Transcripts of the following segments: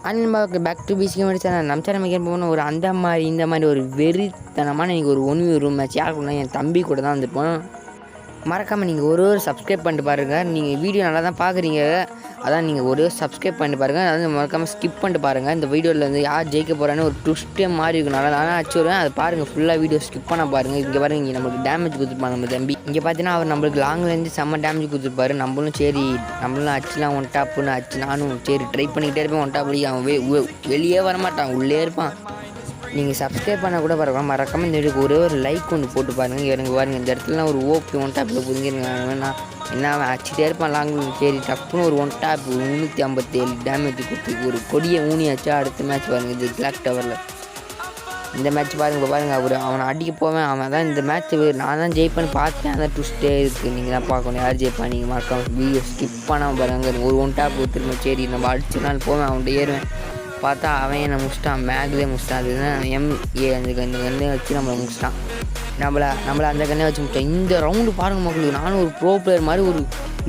And back to பிசிக்கு channel நம்ம channel மேக்கே போகணும். ஒரு அந்த மாதிரி இந்த மாதிரி ஒரு வெறித்தனமான இன்றைக்கி ஒரு ஒன்று ரூம் மேட்ச் யார் கூட என் தம்பி கூட தான் வந்துருப்போம். மறக்காமல் நீங்கள் ஒரு சப்ஸ்கிரைப் பண்ணிட்டு பாருங்கள். நீங்கள் வீடியோ நல்லா தான் பார்க்குறீங்க, அதான் நீங்கள் ஒரு சப்ஸ்கிரைப் பண்ணிட்டு பாருங்கள். அதாவது மறக்காமல் ஸ்கிப் பண்ணிட்டு பாருங்கள். இந்த வீடியோவில் வந்து யார் ஜெயிக்க போகிறான்னு ஒரு ட்விஸ்ட்டே மாதிரி இருக்கும். நல்லா நானும் அச்சு வருவேன், அதை பாருங்கள். ஃபுல்லாக வீடியோ ஸ்கிப் பண்ண பாருங்கள். இங்கே பாருங்கள், இங்கே நம்மளுக்கு டேமேஜ் கொடுத்துருப்பாங்க நம்ம தம்பி. இங்கே பார்த்தீங்கன்னா அவர் நம்மளுக்கு லாங்லேருந்து செம்ம டேமேஜ் கொடுத்துருப்பாரு. நம்மளும் சரி நம்மளும் அச்சுலாம் ஒன் டாப்புன்னு அச்சு நானும் சரி ட்ரை பண்ணிக்கிட்டே இருப்பேன். ஒன் டாப் அவன் வெளியே வரமாட்டான், உள்ளே இருப்பான். நீங்கள் சப்ஸ்கிரைப் பண்ண கூட பரவாயில்ல, மறக்காமல் இந்த வீடியோக்கு ஒரே ஒரு லைக் ஒன்று போட்டு பாருங்கள். எனக்கு பாருங்கள், இந்த இடத்துலலாம் ஒரு ஓப்பி ஒன் டாப்பில் புரிஞ்சுருங்க. நான் என்ன அவன் அடிச்சுட்டே இருப்பான் லாங்கில். சரி டப்புன்னு ஒரு ஒன் டாப் 357 டேமேஜ் கொடுத்து ஒரு கொடியை ஊனியாச்சா. அடுத்த மேட்ச் பாருங்கள், இது கிளாக் டவரில் இந்த மேட்ச் பாருங்கள். அவனை அடிக்க போவேன். அவன் தான் இந்த மேட்ச் நான் தான் ஜெயிப்பேன்னு பார்த்தேன். அந்த ட்விஸ்ட்டே இருக்குது. நீங்கள் தான் பார்க்கணும் யார் ஜெயிப்பா. நீங்கள் மறக்காமல் வீடியோ ஸ்கிப் பண்ணாமல் பாருங்கள். ஒரு ஒன் டாப் திரும்ப சரி நம்ம அடிச்ச நாள் போவேன். அவன்கிட்ட ஏறுவேன். பார்த்தா அவன் என்னை முடிச்சிட்டான், மேக்லேயே முடிச்சிட்டான். அதுதான் MA அந்த கண்ணே வச்சு நம்மளை முடிச்சிட்டான். நம்மளை அந்த கண்ணே வச்சு முடிச்சிட்டான். இந்த ரவுண்டு பாருங்கள் மக்களுக்கு, நானும் ஒரு ப்ரோ பிளேயர் மாதிரி ஒரு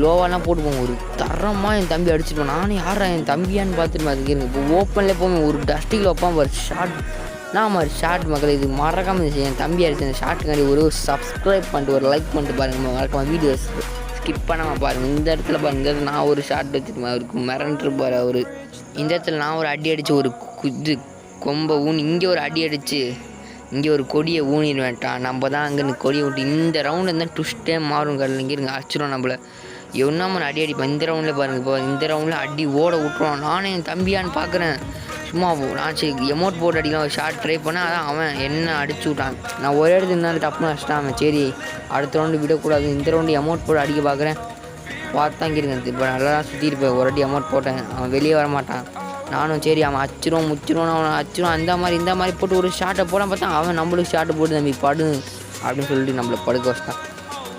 லோவாலாம் போட்டுப்போம். ஒரு தரமாக என் தம்பி அடிச்சுருப்பேன். நானும் யாரா என் தம்பியான்னு பார்த்துட்டு அதுக்கு இப்போ ஓப்பன்லேயே போவேன். ஒரு டஸ்டிக்கில் வைப்பான் ஒரு ஷார்ட். நான் மாதிரி ஷார்ட் மக்கள் இது மறக்காமல் என் தம்பி அடிச்சு அந்த ஷார்ட்டுக்காண்டி ஒரு சப்ஸ்கிரைப் பண்ணிட்டு ஒரு லைக் பண்ணிட்டு பாருங்கள். மறக்காமல் வீடியோஸ் ஸ்கிப் பண்ணாமல் பாருங்கள். இந்த இடத்துல பாருங்கள், நான் ஒரு ஷார்ட் வச்சுருப்பேன். அவருக்கு மிரண்டுருப்பார் அவர். இந்த இடத்துல நான் ஒரு அடி அடித்து ஒரு இது கொம்பை ஊனி இங்கே ஒரு அடி அடித்து இங்கே ஒரு கொடியை ஊனிடுவேன்ட்டான். நம்ம தான் அங்கே கொடியை விட்டு இந்த ரவுண்டு இருந்தால் ட்விஸ்ட்டே மாறும். கடல் இங்கே இருங்க அடிச்சிடும் நம்மளை. எவ்வளோ அடி அடிப்பேன். இந்த ரவுண்டில் பாருங்கள், இப்போ இந்த ரவுண்டில் அடி ஓட விட்ருவான். நானே என் தம்பியான்னு பார்க்குறேன். சும்மா நான் சரி எமௌண்ட் போட்டு அடிக்கலாம் ஒரு ஷார்ட் ட்ரை பண்ணேன். அதான் அவன் என்ன அடிச்சு விட்டான். நான் ஒரே இடத்துல இருந்தாலும் டப்புன்னு அடிச்சிட்டான் அவன். சரி அடுத்த ரவுண்டு விடக்கூடாது, இந்த ரவுண்டு எமௌண்ட் போட்டு அடிக்க பார்க்குறேன். பார்த்தா இங்கே இருங்க, இப்போ நல்லா தான் சுற்றிருப்பேன். ஒரு அடி அமௌண்ட் போட்டேன், அவன் வெளியே வரமாட்டான். நானும் சரி அவன் அச்சிரும் முச்சிரும் அவனை அச்சிரும் அந்த மாதிரி இந்த மாதிரி போட்டு ஒரு ஷார்ட்டை போட பார்த்தா அவன் நம்மளுக்கு ஷார்ட்டு போட்டு தம்பி படு அப்படின்னு சொல்லிட்டு நம்மளை படுக்க வச்சிட்டான்.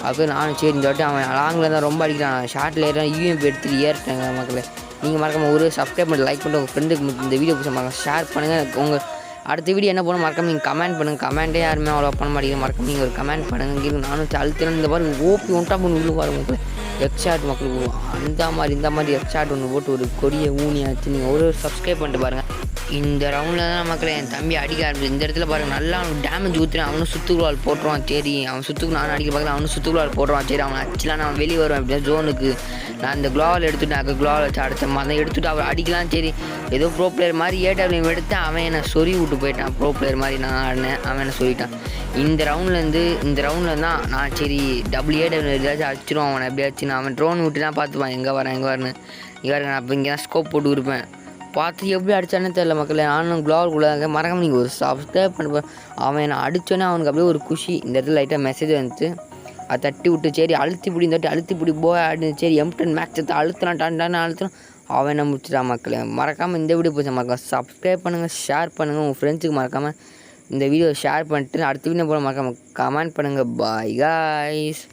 அப்போ நானும் சரி இந்த வாட்டி அவன் லாங்கில் தான் ரொம்ப அடிக்கிறான். ஷார்ட்டில் ஏறான் UMP எடுத்துகிட்டு ஏறிட்டாங்க மக்களை. நீங்கள் மறக்காமல் ஒரு சப்ஸ்கிரைப் பண்ணி லைக் பண்ணிட்டு உங்கள் ஃப்ரெண்டுக்கு இந்த வீடியோ பிடிச்ச மறக்காம ஷேர் பண்ணுங்கள். உங்கள் அடுத்த வீடியோ என்ன போகணும் மறக்காம நீங்கள் கமெண்ட் பண்ணுங்கள். கமெண்ட்டே யாருமே அவ்வளோ பண்ண மாட்டேங்குது. மறக்காம நீங்கள் ஒரு கமெண்ட் பண்ணுங்க. நானும் அழுத்தின இந்த மாதிரி ஓப்பி ஒன்ட்டா பண்ணி உள்ளே பாருங்க மக்களை. எக்ஸாட் மக்களுக்கு இந்த மாதிரி எக்ஸாட் ஒன்று போட்டு ஒரு கொடியை ஊனியாச்சு. நீங்கள் ஒரு சப்ஸ்கிரைப் பண்ணிட்டு பாருங்கள். இந்த ரவுண்டில் தான் மக்களை என் தம்பி அடிக்க ஆரம்பிச்சு. இந்த இடத்துல பாருங்கள், நல்லா அவனுக்கு டேமேஜ் ஊற்றுறேன். அவனும் சுற்றுக்குள்ளால் போட்டுருவான். சரி அவன் சுற்றுக்கு நானும் அடிக்க பார்க்கல, அவனும் சுற்றுக்குள்ளால் போட்டுருவான். சரி அவன் அடிச்சலாம் நான் வெளியே வருவேன். அப்படின்னா ஜோனுக்கு நான் இந்த குளோவால் எடுத்துட்டேன். குளோவால் வச்சு அடுத்த மாதிரி எடுத்துகிட்டு அவர் அடிக்கலாம். சரி ஏதோ ப்ரோ பிளேயர் மாதிரி AW எடுத்து அவன் என்னை சொறி விட்டு போயிட்டான். ப்ரோ பிளேயர் மாதிரி நான் ஆடினேன், அவன் என்ன சொல்லிட்டான். இந்த ரவுண்டில் தான் நான் சரி AW ஏதாச்சும் அடிச்சிடும் அவனை எப்படியாச்சும். நான் அவன் ட்ரோன் விட்டு தான் பார்த்துப்பான் எங்கே வரேன்னு. நான் அப்போ இங்கே தான் ஸ்கோப் போட்டு கொடுப்பேன். பார்த்து எப்படி அடித்தானே தெரியல மக்களே. நானும் குளோவல் கூட மறக்காமல் நீங்கள் ஒரு சப்ஸ்கிரைப் பண்ணுவேன். அவன் என்னை அடித்தோன்னே அவனுக்கு அப்படியே ஒரு குஷி. இந்த இடத்துல லைட்டாக மெசேஜ் வந்துச்சு, அதை தட்டி விட்டு சரி அழுத்தி பிடி இந்த வாட்டி அழுத்தி பிடி போய் ஆடு. சரி M10 மேக்ஸ் எடுத்து அழுத்தலாம் அழுத்தலாம். அவன் என்ன முடிச்சிட்டான் மக்களே. மறக்காமல் இந்த வீடியோ போச்சு மறக்காம சப்ஸ்கிரைப் பண்ணுங்கள், ஷேர் பண்ணுங்கள். உங்கள் ஃப்ரெண்ட்ஸுக்கு மறக்காமல் இந்த வீடியோ ஷேர் பண்ணிட்டு அடுத்த வீடியோ போல மறக்காமல் கமெண்ட் பண்ணுங்கள். Bye guys.